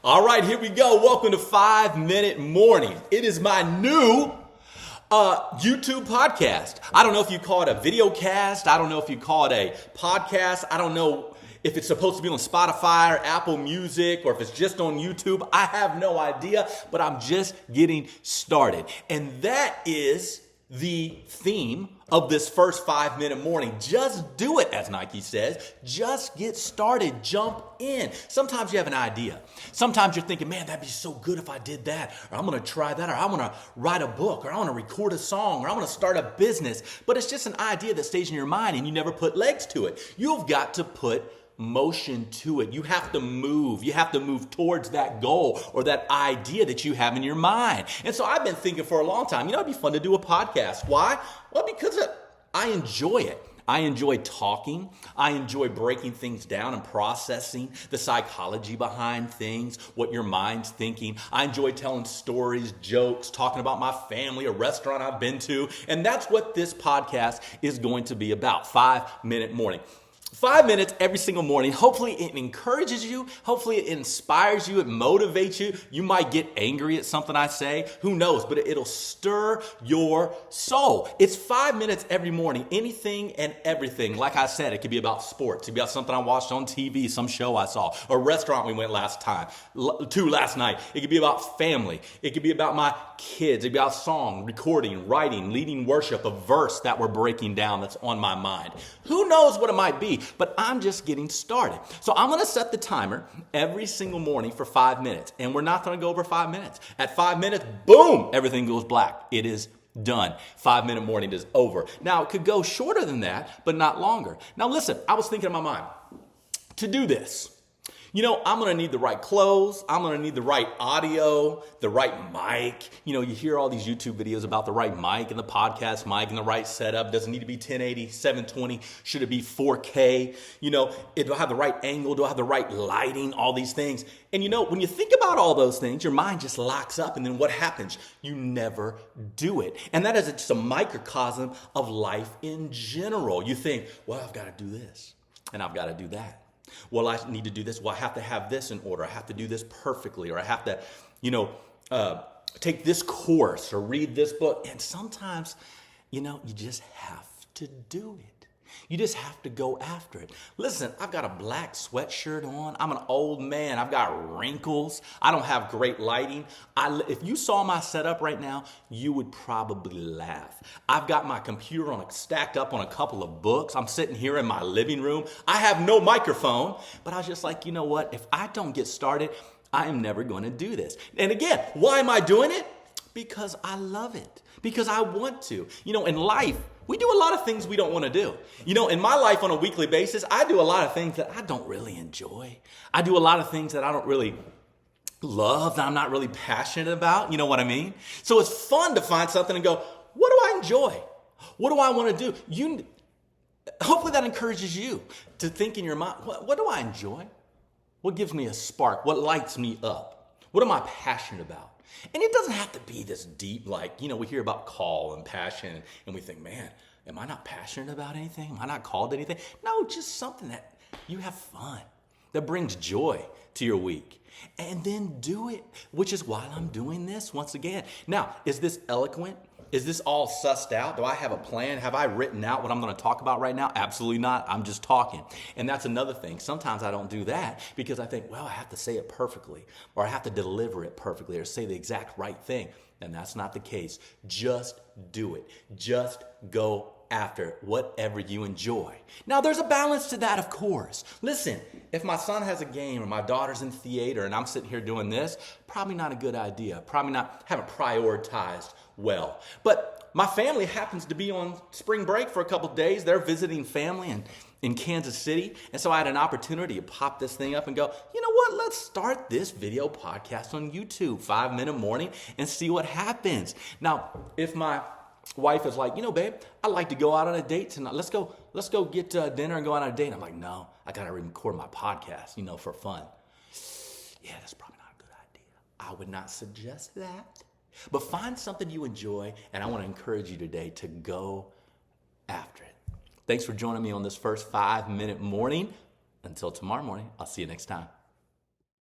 All right, here we go. Welcome to 5 Minute Morning. It is my new YouTube podcast. I don't know if you call it a video cast. I don't know if you call it a podcast. I don't know if it's supposed to be on Spotify or Apple Music or if it's just on YouTube. I have no idea, but I'm just getting started. And that is the theme of this first 5 minute morning. Just do it, as Nike says. Just get started. Jump in. Sometimes you have an idea. Sometimes you're thinking, man, that'd be so good if I did that. Or I'm going to try that. Or I want to write a book. Or I want to record a song. Or I want to start a business. But it's just an idea that stays in your mind and you never put legs to it. You've got to put motion to it. You have to move. You have to move towards that goal or that idea that you have in your mind. And so I've been thinking for a long time, it'd be fun to do a podcast. Why? Well, because I enjoy it. I enjoy talking. I enjoy breaking things down and processing the psychology behind things, what your mind's thinking. I enjoy telling stories, jokes, talking about my family, a restaurant I've been to. And that's what this podcast is going to be about. 5 minute morning. 5 minutes every single morning. Hopefully it encourages you. Hopefully it inspires you. It motivates you. You might get angry at something I say. Who knows? But it'll stir your soul. It's 5 minutes every morning. Anything and everything. Like I said, it could be about sports. It could be about something I watched on TV, some show I saw, a restaurant we went last night. It could be about family. It could be about my kids. It could be about song, recording, writing, leading worship, a verse that we're breaking down that's on my mind. Who knows what it might be? But I'm just getting started. So I'm going to set the timer every single morning for 5 minutes. And we're not going to go over 5 minutes. At 5 minutes, boom, everything goes black. It is done. 5 minute morning is over. Now, it could go shorter than that, but not longer. Now, listen, I was thinking in my mind, to do this, I'm going to need the right clothes. I'm going to need the right audio, the right mic. You hear all these YouTube videos about the right mic and the podcast mic and the right setup. Does it need to be 1080, 720? Should it be 4K? Do I have the right angle? Do I have the right lighting? All these things. And when you think about all those things, your mind just locks up. And then what happens? You never do it. And that is just a microcosm of life in general. You think, well, I've got to do this and I've got to do that. Well, I need to do this. Well, I have to have this in order. I have to do this perfectly, or I have to, take this course or read this book. And sometimes, you just have to do it. You just have to go after it. Listen, I've got a black sweatshirt on. I'm an old man. I've got wrinkles. I don't have great lighting. If you saw my setup right now, you would probably laugh. I've got my computer stacked up on a couple of books. I'm sitting here in my living room. I have no microphone, but I was just like, you know what? If I don't get started, I am never going to do this. And again, why am I doing it? Because I love it. Because I want to. In life, we do a lot of things we don't want to do. In my life on a weekly basis, I do a lot of things that I don't really enjoy. I do a lot of things that I don't really love, that I'm not really passionate about. You know what I mean? So it's fun to find something and go, what do I enjoy? What do I want to do? Hopefully that encourages you to think in your mind, what do I enjoy? What gives me a spark? What lights me up? What am I passionate about? And it doesn't have to be this deep, we hear about call and passion, and we think, man, am I not passionate about anything? Am I not called to anything? No, just something that you have fun, that brings joy to your week. And then do it, which is why I'm doing this once again. Now, is this eloquent? Is this all sussed out? Do I have a plan? Have I written out what I'm going to talk about right now? Absolutely not. I'm just talking. And that's another thing. Sometimes I don't do that because I think, well, I have to say it perfectly, or I have to deliver it perfectly, or say the exact right thing. And that's not the case. Just do it. Just go after whatever you enjoy. Now, there's a balance to that, of course. Listen, if my son has a game or my daughter's in theater and I'm sitting here doing this, probably not a good idea. Probably not, haven't prioritized well. But my family happens to be on spring break for a couple of days. They're visiting family in Kansas City. And so I had an opportunity to pop this thing up and go, you know what? Let's start this video podcast on YouTube, 5 minute morning, and see what happens. Now, if my wife is like, babe, I'd like to go out on a date tonight. Let's go get dinner and go out on a date. I'm like, no, I got to record my podcast, for fun. Yeah, that's probably not a good idea. I would not suggest that. But find something you enjoy, and I want to encourage you today to go after it. Thanks for joining me on this first 5 minute morning. Until tomorrow morning, I'll see you next time.